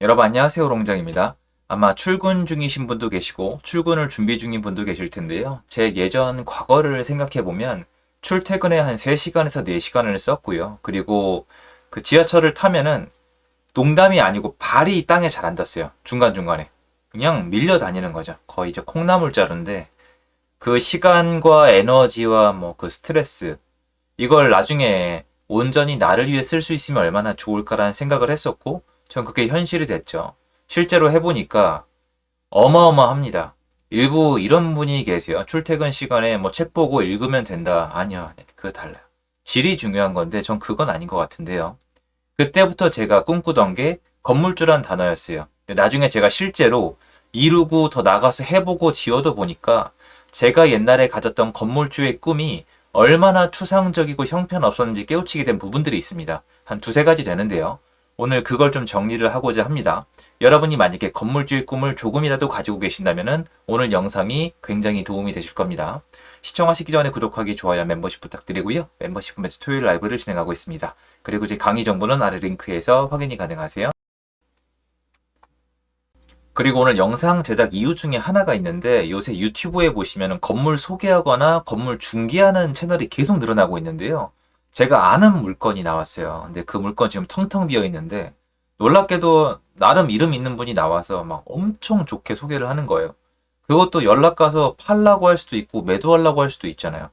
여러분 안녕하세요. 롱장입니다. 아마 출근 중이신 분도 계시고 출근을 준비 중인 분도 계실 텐데요. 제 예전 과거를 생각해 보면 출퇴근에 한 3시간에서 4시간을 썼고요. 그리고 그 지하철을 타면은 농담이 아니고 발이 땅에 잘 안 닿았어요. 중간중간에. 그냥 밀려 다니는 거죠. 거의 이제 콩나물 자루인데 그 시간과 에너지와 뭐 그 스트레스 이걸 나중에 온전히 나를 위해 쓸 수 있으면 얼마나 좋을까라는 생각을 했었고, 전 그게 현실이 됐죠. 실제로 해보니까 어마어마합니다. 일부 이런 분이 계세요. 출퇴근 시간에 뭐 책 보고 읽으면 된다. 아니요, 그거 달라요. 질이 중요한 건데 전 그건 아닌 것 같은데요. 그때부터 제가 꿈꾸던 게 건물주란 단어였어요. 나중에 제가 실제로 이루고 더 나가서 해보고 지어도 보니까 제가 옛날에 가졌던 건물주의 꿈이 얼마나 추상적이고 형편없었는지 깨우치게 된 부분들이 있습니다. 한 두세 가지 되는데요. 오늘 그걸 좀 정리를 하고자 합니다. 여러분이 만약에 건물주의 꿈을 조금이라도 가지고 계신다면 오늘 영상이 굉장히 도움이 되실 겁니다. 시청하시기 전에 구독하기, 좋아요, 멤버십 부탁드리고요. 멤버십은 매주 토요일 라이브를 진행하고 있습니다. 그리고 제 강의 정보는 아래 링크에서 확인이 가능하세요. 그리고 오늘 영상 제작 이유 중에 하나가 있는데 요새 유튜브에 보시면 건물 소개하거나 건물 중개하는 채널이 계속 늘어나고 있는데요. 제가 아는 물건이 나왔어요. 근데 그 물건 지금 텅텅 비어 있는데 놀랍게도 나름 이름 있는 분이 나와서 막 엄청 좋게 소개를 하는 거예요. 그것도 연락 가서 팔라고 할 수도 있고 매도하려고 할 수도 있잖아요.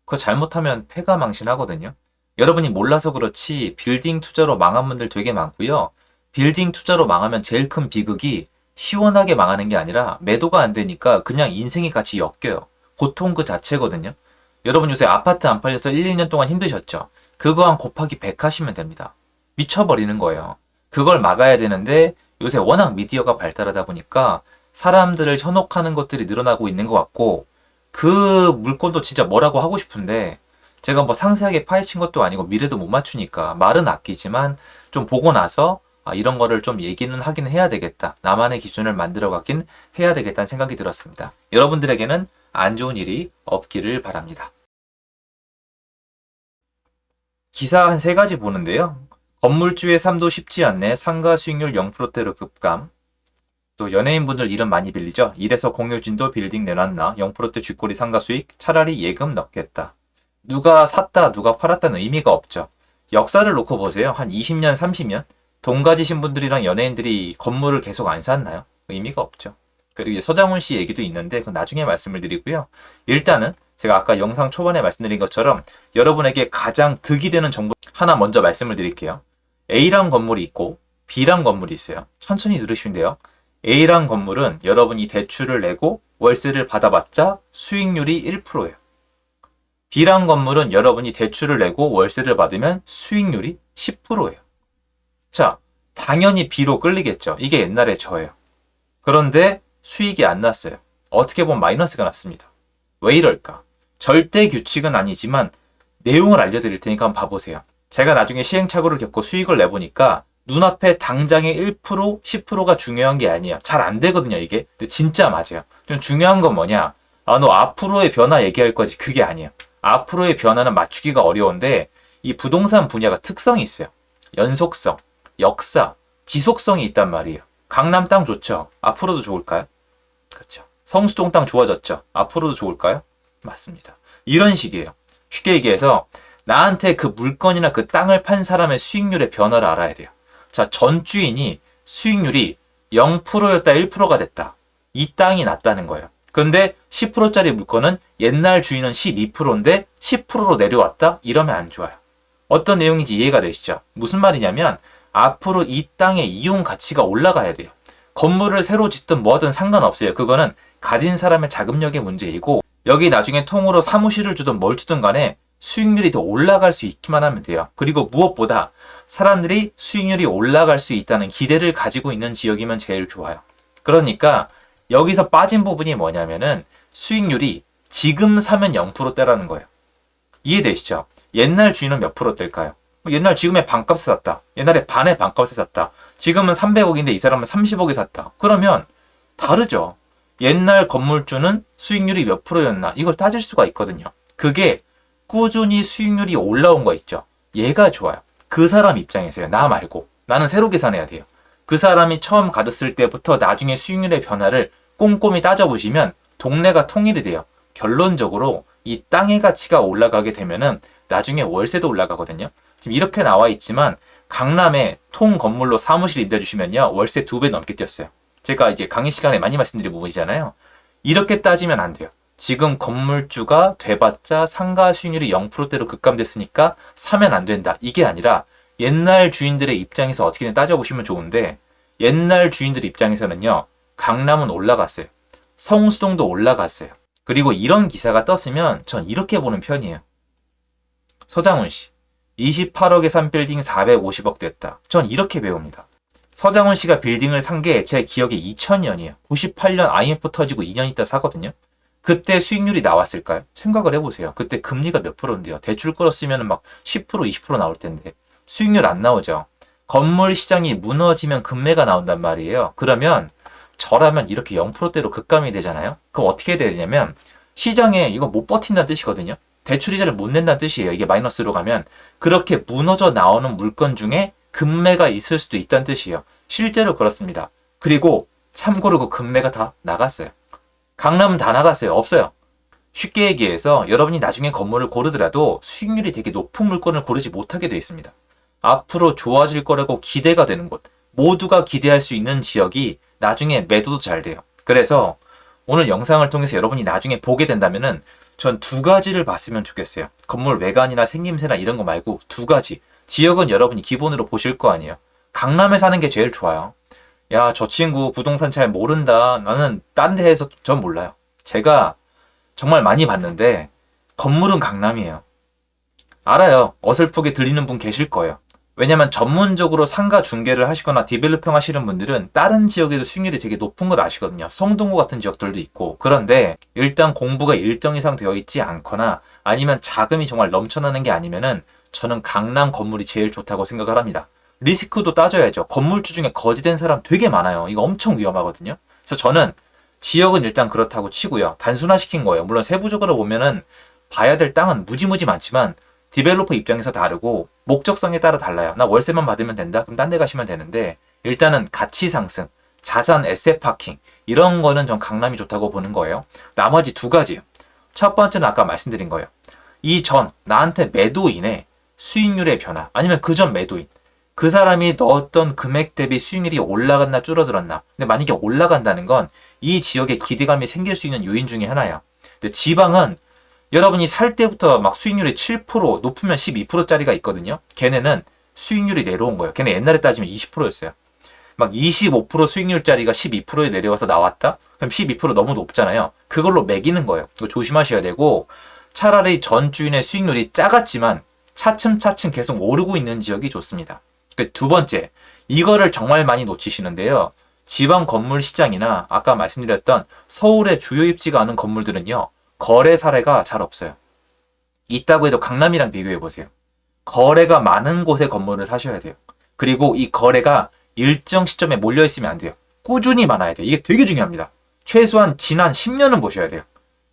그거 잘못하면 패가망신하거든요. 여러분이 몰라서 그렇지 빌딩 투자로 망한 분들 되게 많고요. 빌딩 투자로 망하면 제일 큰 비극이 시원하게 망하는 게 아니라 매도가 안 되니까 그냥 인생이 같이 엮여요. 고통 그 자체거든요. 여러분 요새 아파트 안 팔려서 1, 2년 동안 힘드셨죠? 그거 한 곱하기 100 하시면 됩니다. 미쳐버리는 거예요. 그걸 막아야 되는데 요새 워낙 미디어가 발달하다 보니까 사람들을 현혹하는 것들이 늘어나고 있는 것 같고 그 물건도 진짜 뭐라고 하고 싶은데 제가 뭐 상세하게 파헤친 것도 아니고 미래도 못 맞추니까 말은 아끼지만 좀 보고 나서 이런 거를 좀 얘기는 하긴 해야 되겠다. 나만의 기준을 만들어 가긴 해야 되겠다는 생각이 들었습니다. 여러분들에게는 안 좋은 일이 없기를 바랍니다. 기사 한 3가지 보는데요. 건물주의 삶도 쉽지 않네. 상가 수익률 0%대로 급감. 또 연예인분들 이름 많이 빌리죠. 이래서 공효진도 빌딩 내놨나. 0%대 쥐꼬리 상가 수익. 차라리 예금 넣겠다. 누가 샀다 누가 팔았다는 의미가 없죠. 역사를 놓고 보세요. 한 20년 30년 돈 가지신 분들이랑 연예인들이 건물을 계속 안 샀나요? 의미가 없죠. 그리고 이제 서장훈 씨 얘기도 있는데 그건 나중에 말씀을 드리고요. 일단은 제가 아까 영상 초반에 말씀드린 것처럼 여러분에게 가장 득이 되는 정보 하나 먼저 말씀을 드릴게요. A란 건물이 있고 B란 건물이 있어요. 천천히 들으시면 돼요. A란 건물은 여러분이 대출을 내고 월세를 받아봤자 수익률이 1%예요. B란 건물은 여러분이 대출을 내고 월세를 받으면 수익률이 10%예요. 자, 당연히 B로 끌리겠죠. 이게 옛날에 저예요. 그런데 수익이 안 났어요. 어떻게 보면 마이너스가 났습니다. 왜 이럴까? 절대 규칙은 아니지만 내용을 알려드릴 테니까 한번 봐보세요. 제가 나중에 시행착오를 겪고 수익을 내보니까 눈앞에 당장의 1%, 10%가 중요한 게 아니에요. 잘 안 되거든요, 이게. 근데 진짜 맞아요. 좀 중요한 건 뭐냐? 너 앞으로의 변화 얘기할 거지. 그게 아니에요. 앞으로의 변화는 맞추기가 어려운데 이 부동산 분야가 특성이 있어요. 연속성, 역사, 지속성이 있단 말이에요. 강남 땅 좋죠? 앞으로도 좋을까요? 그렇죠. 성수동 땅 좋아졌죠? 앞으로도 좋을까요? 맞습니다. 이런 식이에요. 쉽게 얘기해서 나한테 그 물건이나 그 땅을 판 사람의 수익률의 변화를 알아야 돼요. 자, 전 주인이 수익률이 0%였다 1%가 됐다. 이 땅이 낫다는 거예요. 그런데 10%짜리 물건은 옛날 주인은 12%인데 10%로 내려왔다? 이러면 안 좋아요. 어떤 내용인지 이해가 되시죠? 무슨 말이냐면 앞으로 이 땅의 이용 가치가 올라가야 돼요. 건물을 새로 짓든 뭐든 상관없어요. 그거는 가진 사람의 자금력의 문제이고 여기 나중에 통으로 사무실을 주든 뭘 주든 간에 수익률이 더 올라갈 수 있기만 하면 돼요. 그리고 무엇보다 사람들이 수익률이 올라갈 수 있다는 기대를 가지고 있는 지역이면 제일 좋아요. 그러니까 여기서 빠진 부분이 뭐냐면은 수익률이 지금 사면 0%대라는 거예요. 이해되시죠? 옛날 주인은 몇 %대일까요? 옛날 지금의 반값에 샀다. 옛날에 반의 반값에 샀다. 지금은 300억인데 이 사람은 30억에 샀다. 그러면 다르죠. 옛날 건물주는 수익률이 몇 %였나? 이걸 따질 수가 있거든요. 그게 꾸준히 수익률이 올라온 거 있죠. 얘가 좋아요. 그 사람 입장에서요. 나 말고. 나는 새로 계산해야 돼요. 그 사람이 처음 가졌을 때부터 나중에 수익률의 변화를 꼼꼼히 따져보시면 동네가 통일이 돼요. 결론적으로 이 땅의 가치가 올라가게 되면은 나중에 월세도 올라가거든요. 지금 이렇게 나와 있지만 강남에 통 건물로 사무실 임대주시면요. 월세 2배 넘게 뛰었어요. 제가 이제 강의 시간에 많이 말씀드린 부분이잖아요. 이렇게 따지면 안 돼요. 지금 건물주가 돼봤자 상가 수익률이 0%대로 급감됐으니까 사면 안 된다. 이게 아니라 옛날 주인들의 입장에서 어떻게든 따져보시면 좋은데 옛날 주인들 입장에서는요. 강남은 올라갔어요. 성수동도 올라갔어요. 그리고 이런 기사가 떴으면 전 이렇게 보는 편이에요. 서장훈 씨, 28억에 산 빌딩 450억 됐다. 전 이렇게 배웁니다. 서장훈 씨가 빌딩을 산 게 제 기억에 2000년이에요. 98년 IMF 터지고 2년 있다 사거든요. 그때 수익률이 나왔을까요? 생각을 해보세요. 그때 금리가 몇 프로인데요. 대출 끌었으면 막 10%, 20% 나올 텐데 수익률 안 나오죠. 건물 시장이 무너지면 금매가 나온단 말이에요. 그러면 저라면 이렇게 0%대로 급감이 되잖아요. 그럼 어떻게 되냐면 시장에 이거 못 버틴다는 뜻이거든요. 대출이자를 못 낸다는 뜻이에요. 이게 마이너스로 가면 그렇게 무너져 나오는 물건 중에 금매가 있을 수도 있다는 뜻이에요. 실제로 그렇습니다. 그리고 참고로 그 금매가 다 나갔어요. 강남은 다 나갔어요. 없어요. 쉽게 얘기해서 여러분이 나중에 건물을 고르더라도 수익률이 되게 높은 물건을 고르지 못하게 되어 있습니다. 앞으로 좋아질 거라고 기대가 되는 곳, 모두가 기대할 수 있는 지역이 나중에 매도도 잘 돼요. 그래서 오늘 영상을 통해서 여러분이 나중에 보게 된다면은 전 2가지를 봤으면 좋겠어요. 건물 외관이나 생김새나 이런 거 말고 2가지. 지역은 여러분이 기본으로 보실 거 아니에요. 강남에 사는 게 제일 좋아요. 야, 저 친구 부동산 잘 모른다. 나는 딴 데에서 전 몰라요. 제가 정말 많이 봤는데 건물은 강남이에요. 알아요. 어설프게 들리는 분 계실 거예요. 왜냐면 전문적으로 상가 중개를 하시거나 디벨로핑 하시는 분들은 다른 지역에도 수익률이 되게 높은 걸 아시거든요. 성동구 같은 지역들도 있고. 그런데 일단 공부가 일정 이상 되어 있지 않거나 아니면 자금이 정말 넘쳐나는 게 아니면은 저는 강남 건물이 제일 좋다고 생각을 합니다. 리스크도 따져야죠. 건물주 중에 거지된 사람 되게 많아요. 이거 엄청 위험하거든요. 그래서 저는 지역은 일단 그렇다고 치고요. 단순화시킨 거예요. 물론 세부적으로 보면은 봐야 될 땅은 무지무지 많지만 디벨로퍼 입장에서 다르고 목적성에 따라 달라요. 나 월세만 받으면 된다? 그럼 딴 데 가시면 되는데 일단은 가치 상승, 자산 에셋 파킹 이런 거는 전 강남이 좋다고 보는 거예요. 나머지 2가지요. 첫 번째는 아까 말씀드린 거예요. 이전 나한테 매도인의 수익률의 변화 아니면 그전 매도인 그 사람이 넣었던 금액 대비 수익률이 올라갔나 줄어들었나. 근데 만약에 올라간다는 건 이 지역에 기대감이 생길 수 있는 요인 중에 하나예요. 근데 지방은 여러분이 살 때부터 막 수익률이 7% 높으면 12%짜리가 있거든요. 걔네는 수익률이 내려온 거예요. 걔네 옛날에 따지면 20%였어요. 막 25% 수익률짜리가 12%에 내려와서 나왔다? 그럼 12% 너무 높잖아요. 그걸로 매기는 거예요. 이거 조심하셔야 되고 차라리 전 주인의 수익률이 작았지만 차츰차츰 계속 오르고 있는 지역이 좋습니다. 2번째, 이거를 정말 많이 놓치시는데요. 지방 건물 시장이나 아까 말씀드렸던 서울의 주요 입지가 않은 건물들은요. 거래 사례가 잘 없어요. 있다고 해도 강남이랑 비교해보세요. 거래가 많은 곳에 건물을 사셔야 돼요. 그리고 이 거래가 일정 시점에 몰려있으면 안 돼요. 꾸준히 많아야 돼요. 이게 되게 중요합니다. 최소한 지난 10년은 보셔야 돼요.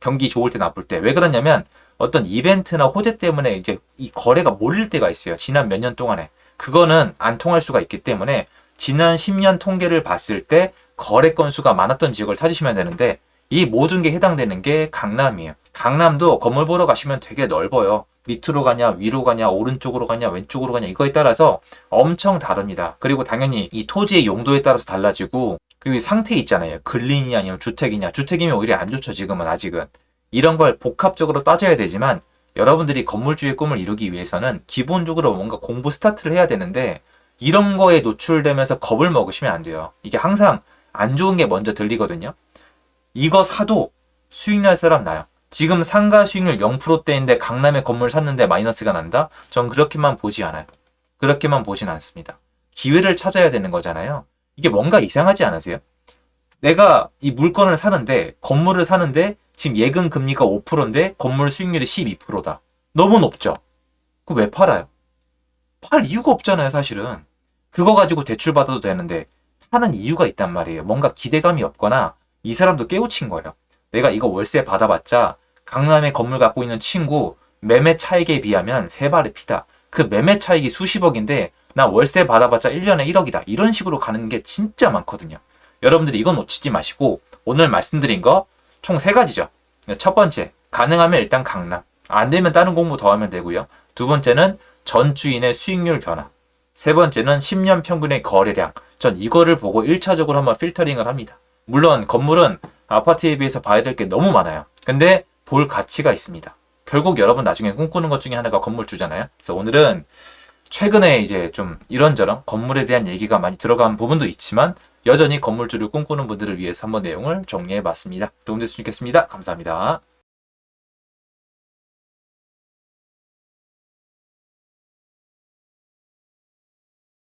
경기 좋을 때 나쁠 때. 왜 그러냐면 어떤 이벤트나 호재 때문에 이제 이 거래가 몰릴 때가 있어요. 지난 몇 년 동안에. 그거는 안 통할 수가 있기 때문에 지난 10년 통계를 봤을 때 거래 건수가 많았던 지역을 찾으시면 되는데 이 모든 게 해당되는 게 강남이에요. 강남도 건물 보러 가시면 되게 넓어요. 밑으로 가냐, 위로 가냐, 오른쪽으로 가냐, 왼쪽으로 가냐 이거에 따라서 엄청 다릅니다. 그리고 당연히 이 토지의 용도에 따라서 달라지고 그리고 이 상태 있잖아요. 근린이냐 아니면 주택이냐. 주택이면 오히려 안 좋죠. 지금은 아직은. 이런 걸 복합적으로 따져야 되지만 여러분들이 건물주의 꿈을 이루기 위해서는 기본적으로 뭔가 공부 스타트를 해야 되는데 이런 거에 노출되면서 겁을 먹으시면 안 돼요. 이게 항상 안 좋은 게 먼저 들리거든요. 이거 사도 수익 날 사람 나요. 지금 상가 수익률 0%대인데 강남에 건물 샀는데 마이너스가 난다? 전 그렇게만 보지 않아요. 그렇게만 보진 않습니다. 기회를 찾아야 되는 거잖아요. 이게 뭔가 이상하지 않으세요? 내가 이 물건을 사는데 건물을 사는데 지금 예금 금리가 5%인데 건물 수익률이 12%다. 너무 높죠? 그럼 왜 팔아요? 팔 이유가 없잖아요, 사실은. 그거 가지고 대출 받아도 되는데 파는 이유가 있단 말이에요. 뭔가 기대감이 없거나 이 사람도 깨우친 거예요. 내가 이거 월세 받아봤자 강남에 건물 갖고 있는 친구 매매 차익에 비하면 세 발의 피다. 그 매매 차익이 수십억인데 나 월세 받아봤자 1년에 1억이다. 이런 식으로 가는 게 진짜 많거든요. 여러분들이 이건 놓치지 마시고 오늘 말씀드린 거 총 3가지죠. 첫 번째, 가능하면 일단 강남. 안 되면 다른 공부 더 하면 되고요. 두 번째는 전 주인의 수익률 변화. 세 번째는 10년 평균의 거래량. 전 이거를 보고 1차적으로 한번 필터링을 합니다. 물론 건물은 아파트에 비해서 봐야 될 게 너무 많아요. 근데 볼 가치가 있습니다. 결국 여러분 나중에 꿈꾸는 것 중에 하나가 건물주잖아요. 그래서 오늘은 최근에 이제 좀 이런저런 건물에 대한 얘기가 많이 들어간 부분도 있지만 여전히 건물주를 꿈꾸는 분들을 위해서 한번 내용을 정리해 봤습니다. 도움됐으면 좋겠습니다. 감사합니다.